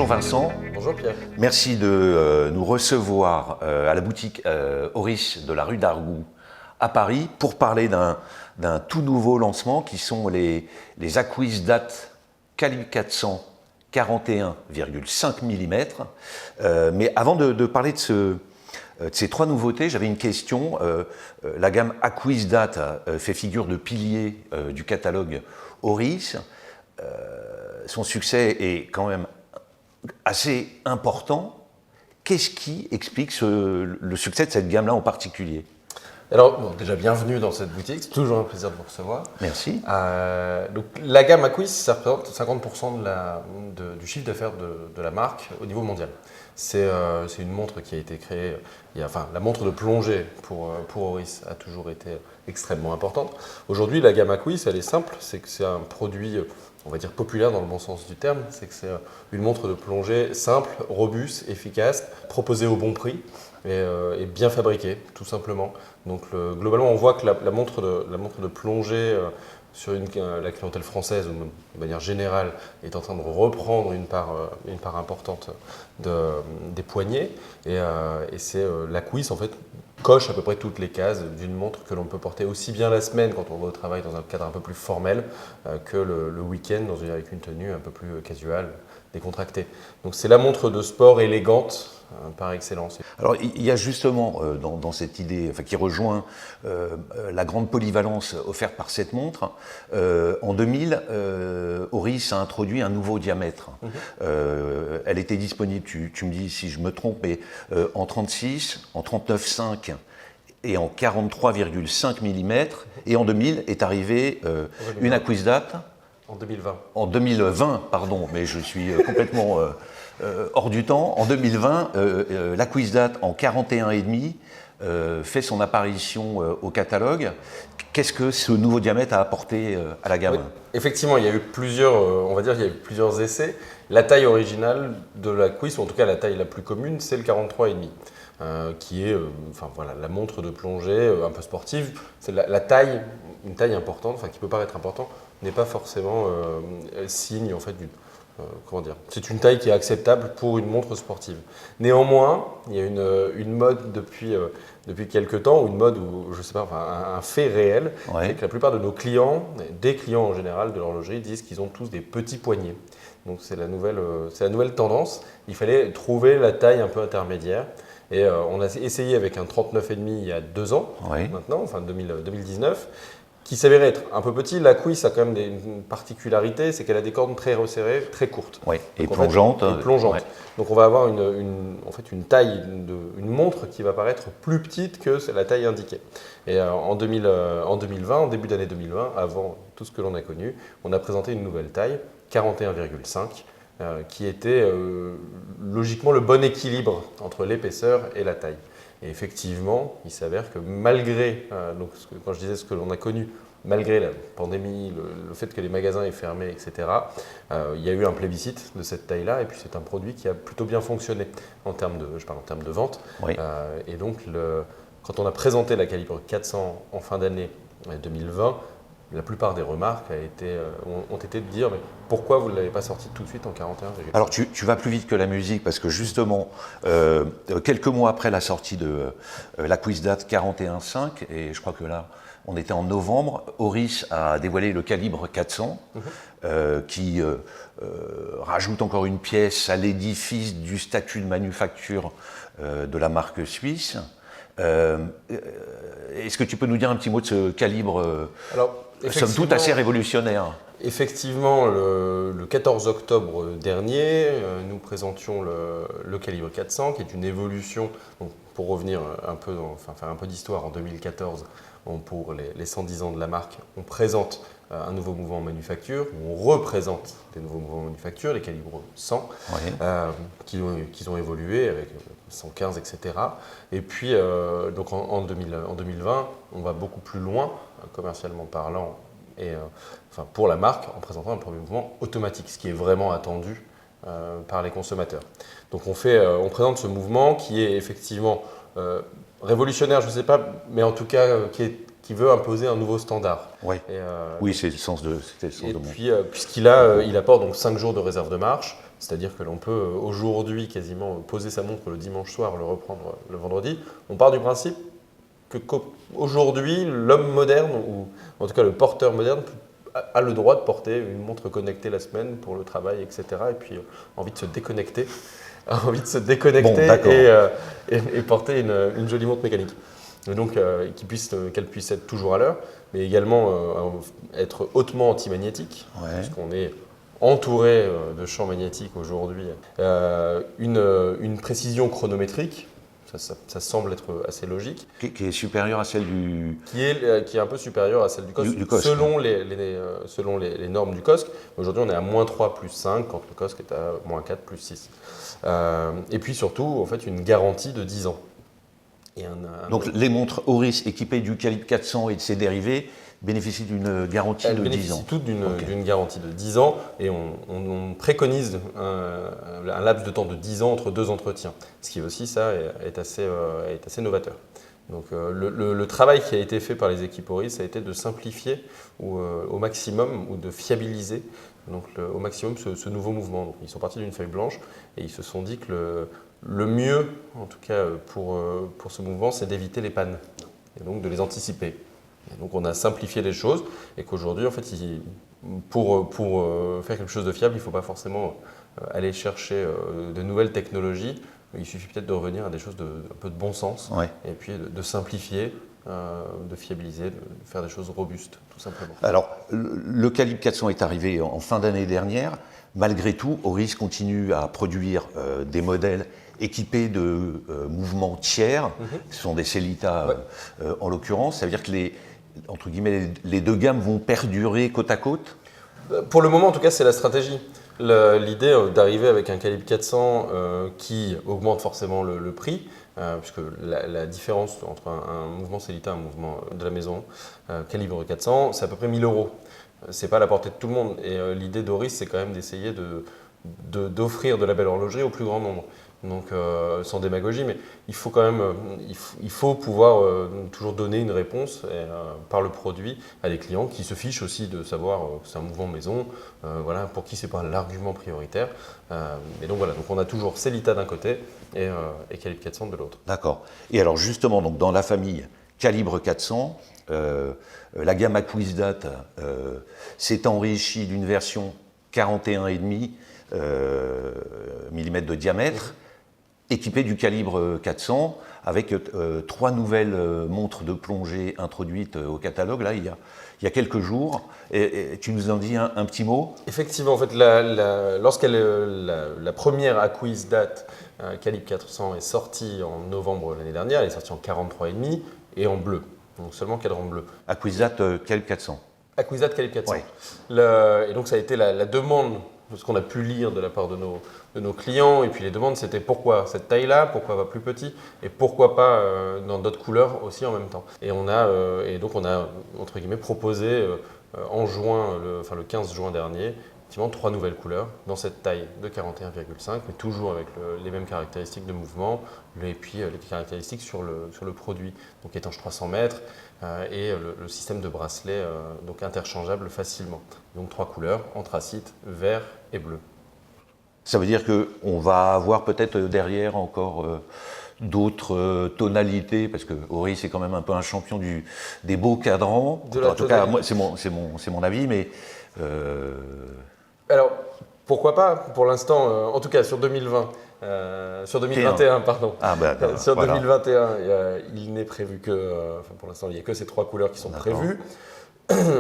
Bonjour Vincent. Bonjour Pierre. Merci de nous recevoir à la boutique Oris de la rue d'Argout à Paris pour parler d'un tout nouveau lancement qui sont les Aquisdat calibre 400 41,5 mm. Mais avant de parler de ces trois nouveautés, j'avais une question. La gamme Aquisdat fait figure de pilier du catalogue Oris. Son succès est quand même assez important. Qu'est-ce qui explique le succès de cette gamme-là en particulier ? Alors, bon, déjà bienvenue dans cette boutique, c'est toujours un plaisir de vous recevoir. Merci. Donc, la gamme Aquis, ça représente 50% du chiffre d'affaires de la marque au niveau mondial. C'est une montre qui a été créée, la montre de plongée pour Oris a toujours été extrêmement importante. Aujourd'hui, la gamme Aquis, elle est simple, c'est que c'est un produit, on va dire populaire dans le bon sens du terme, c'est que c'est une montre de plongée simple, robuste, efficace, proposée au bon prix et bien fabriquée, tout simplement. Donc globalement, on voit que la montre de plongée sur la clientèle française, ou de manière générale, est en train de reprendre une part importante des poignets. Et c'est l'Aquis, en fait, coche à peu près toutes les cases d'une montre que l'on peut porter aussi bien la semaine quand on va au travail dans un cadre un peu plus formel que le week-end avec une tenue un peu plus casual, décontractée. Donc c'est la montre de sport élégante par excellence. Alors il y a justement dans cette idée qui rejoint la grande polyvalence offerte par cette montre. En 2000, Oris a introduit un nouveau diamètre. Elle était disponible, tu me dis si je me trompe, mais en 36, en 39,5 et en 43,5 mm. Et en 2000 est arrivée une Aquisdat. En 2020. En 2020, pardon, mais je suis complètement hors du temps. En 2020, l'Aquisdat en 41,5 fait son apparition au catalogue. Qu'est-ce que ce nouveau diamètre a apporté à la gamme ? Oui, effectivement, il y a eu plusieurs essais. La taille originale de l'Aquis, ou en tout cas la taille la plus commune, c'est le 43,5. Qui est la montre de plongée un peu sportive. C'est la taille, une taille importante, qui peut paraître importante, n'est pas forcément signe en fait c'est une taille qui est acceptable pour une montre sportive. Néanmoins, il y a une mode depuis quelques temps, ou une mode où un fait réel, c'est que la plupart de nos clients, des clients en général de l'horlogerie, disent qu'ils ont tous des petits poignets. Donc c'est la nouvelle tendance. Il fallait trouver la taille un peu intermédiaire. Et on a essayé avec un 39,5 il y a 2 ans, maintenant, 2019, qui s'avérait être un peu petit. L'Aquis a quand même une particularité, c'est qu'elle a des cornes très resserrées, très courtes. Oui, et plongeantes. Ouais. Donc on va avoir une taille, une montre qui va paraître plus petite que la taille indiquée. Et en 2020, en début d'année 2020, avant tout ce que l'on a connu, on a présenté une nouvelle taille, 41,5. Qui était logiquement le bon équilibre entre l'épaisseur et la taille. Et effectivement, il s'avère que malgré, quand je disais ce que l'on a connu, malgré la pandémie, le fait que les magasins aient fermé, etc., il y a eu un plébiscite de cette taille-là, et puis c'est un produit qui a plutôt bien fonctionné en termes de vente. Et donc, quand on a présenté la calibre 400 en fin d'année 2020, la plupart des remarques ont été de dire mais pourquoi vous ne l'avez pas sorti tout de suite en 41 ? Alors tu vas plus vite que la musique parce que justement, quelques mois après la sortie de l'Aquisdat 41,5, et je crois que là, on était en novembre, Oris a dévoilé le calibre 400 qui rajoute encore une pièce à l'édifice du statut de manufacture de la marque suisse. Est-ce que tu peux nous dire un petit mot de ce calibre somme toute assez révolutionnaire ? Effectivement, le 14 octobre dernier, nous présentions le calibre 400, qui est une évolution. Donc, pour revenir faire un peu d'histoire, en 2014, pour les 110 ans de la marque, on présente un nouveau mouvement manufacture, on représente des nouveaux mouvements manufacture, les calibres 100, qui ont évolué avec 115, etc. Et puis, donc en 2020, on va beaucoup plus loin, commercialement parlant, et pour la marque, en présentant un premier mouvement automatique, ce qui est vraiment attendu par les consommateurs. Donc on présente ce mouvement qui est effectivement révolutionnaire, je ne sais pas, mais en tout cas qui veut imposer un nouveau standard. Oui, c'est le sens de mon. Et puis, puisqu'il apporte donc 5 jours de réserve de marche, C'est-à-dire que l'on peut aujourd'hui quasiment poser sa montre le dimanche soir, le reprendre le vendredi. On part du principe qu'aujourd'hui, l'homme moderne, ou en tout cas le porteur moderne, a le droit de porter une montre connectée la semaine pour le travail, etc. Et puis envie de se déconnecter, et porter une jolie montre mécanique. Et donc qu'elle puisse être toujours à l'heure, mais également être hautement antimagnétique, puisqu'on est entouré de champs magnétiques aujourd'hui. Une précision chronométrique. Ça semble être assez logique. Qui est supérieure à celle du... Qui est un peu supérieure à celle du COSC, selon les normes du COSC. Aujourd'hui, on est à -3 plus 5, quand le COSC est à -4 plus 6. Et puis surtout, en fait, une garantie de 10 ans. Donc les montres Oris équipées du calibre 400 et de ses dérivés bénéficient d'une garantie de 10 ans. Elles bénéficient toutes d'une garantie de 10 ans et on préconise un laps de temps de 10 ans entre 2 entretiens. Ce qui aussi, ça, est assez novateur. Donc le travail qui a été fait par les équipes Oris, ça a été de simplifier au maximum ou de fiabiliser au maximum ce nouveau mouvement. Donc, ils sont partis d'une feuille blanche et ils se sont dit que le mieux, en tout cas pour ce mouvement, c'est d'éviter les pannes et donc de les anticiper. Et donc on a simplifié les choses et qu'aujourd'hui, en fait, pour faire quelque chose de fiable, il ne faut pas forcément aller chercher de nouvelles technologies. Il suffit peut-être de revenir à des choses un peu de bon sens et puis de simplifier, de fiabiliser, de faire des choses robustes, tout simplement. Alors, le calibre 400 est arrivé en fin d'année dernière. Malgré tout, Oris continue à produire des modèles équipés de mouvements tiers. Ce sont des Sellita en l'occurrence. Ça veut dire que les deux gammes vont perdurer côte à côte? Pour le moment, en tout cas, c'est la stratégie. L'idée d'arriver avec un calibre 400 qui augmente forcément le prix, puisque la différence entre un mouvement Sellita et un mouvement de la maison calibre 400, c'est à peu près 1 000 €. C'est pas à la portée de tout le monde. Et l'idée d'Oris, c'est quand même d'essayer d'offrir de la belle horlogerie au plus grand nombre. Donc sans démagogie, mais il faut quand même, il faut pouvoir toujours donner une réponse par le produit à des clients qui se fichent aussi de savoir que c'est un mouvement maison, pour qui c'est pas l'argument prioritaire. Et donc voilà, donc on a toujours Sellita d'un côté et calibre 400 de l'autre. D'accord. Et alors justement, donc dans la famille calibre 400, la gamme Aquisdat s'est enrichie d'une version 41,5 mm de diamètre, équipée du calibre 400, avec 3 nouvelles montres de plongée introduites au catalogue, là, il y a quelques jours. Et tu nous en dis un petit mot? Effectivement, en fait, la première Aquisdat calibre 400 est sortie en novembre l'année dernière, elle est sortie en 43,5 et en bleu, donc seulement cadran bleu. Aquisdat calibre 400. Aquisdat calibre 400. Et donc ça a été la demande, ce qu'on a pu lire de la part de nos clients, et puis les demandes c'était pourquoi cette taille-là, pourquoi pas plus petit, et pourquoi pas dans d'autres couleurs aussi en même temps. Et donc on a entre guillemets proposé en juin, le 15 juin dernier, effectivement 3 nouvelles couleurs dans cette taille de 41,5, mais toujours avec les mêmes caractéristiques de mouvement, et puis les caractéristiques sur le produit, donc étanche 300 mètres, et le système de bracelet donc interchangeable facilement. Donc 3 couleurs, anthracite, vert et bleu. Ça veut dire qu'on va avoir peut-être derrière encore d'autres tonalités, parce que Oris est quand même un peu un champion des beaux cadrans. En tout cas, moi, c'est mon avis, mais... Alors, pourquoi pas? Pour l'instant, en tout cas sur 2020, sur 2021, pardon. Sur 2021, il n'est prévu que, pour l'instant, il n'y a que ces 3 couleurs qui sont prévues.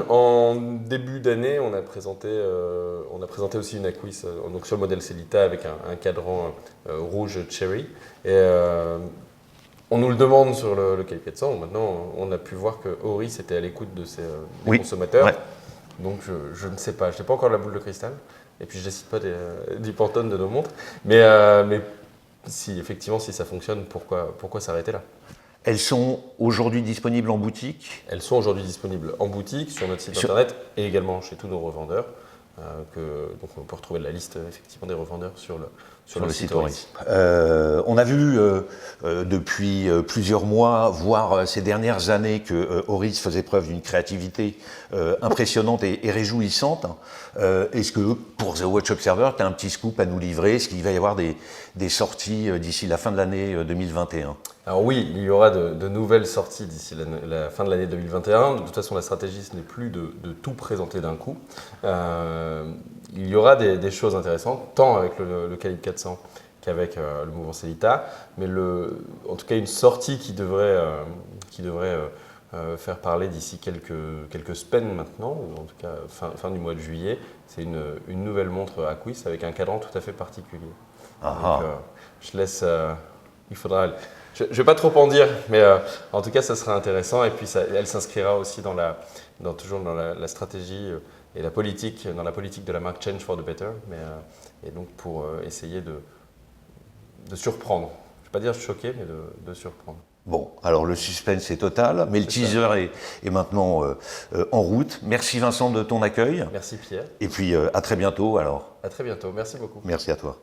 En début d'année, on a présenté aussi une Aquis, donc sur le modèle Sellita avec un cadran rouge cherry. Et on nous le demande sur le calibre 400. Maintenant, on a pu voir que Oris était à l'écoute de ses consommateurs. Donc je ne sais pas, je n'ai pas encore la boule de cristal. Et puis je ne décide pas du Pantone de nos montres. Mais si ça fonctionne, pourquoi s'arrêter là? Elles sont aujourd'hui disponibles en boutique? Elles sont aujourd'hui disponibles en boutique, sur notre site internet et également chez tous nos revendeurs. Donc on peut retrouver la liste effectivement des revendeurs sur sur le site Oris. On a vu depuis plusieurs mois, voire ces dernières années, que Oris faisait preuve d'une créativité impressionnante et réjouissante. Est-ce que pour The Watch Observer, tu as un petit scoop à nous livrer? Est-ce qu'il va y avoir des sorties d'ici la fin de l'année 2021? Alors oui, il y aura de nouvelles sorties d'ici la fin de l'année 2021. De toute façon, la stratégie, ce n'est plus de tout présenter d'un coup. Il y aura des choses intéressantes, tant avec le calibre 400 qu'avec le mouvement Celita, mais en tout cas une sortie qui devrait faire parler d'ici quelques semaines maintenant, ou en tout cas fin du mois de juillet. C'est une nouvelle montre Aquis avec un cadran tout à fait particulier. Donc, je laisse... il faudra... Je ne vais pas trop en dire, mais en tout cas, ça sera intéressant. Et puis, elle s'inscrira aussi toujours dans la stratégie et la politique de la marque Change for the Better. Et donc, pour essayer de surprendre. Je ne vais pas dire choquer, mais de surprendre. Bon, alors le suspense est total, mais le teaser est maintenant en route. Merci Vincent de ton accueil. Merci Pierre. Et puis à très bientôt alors. À très bientôt. Merci beaucoup. Merci à toi.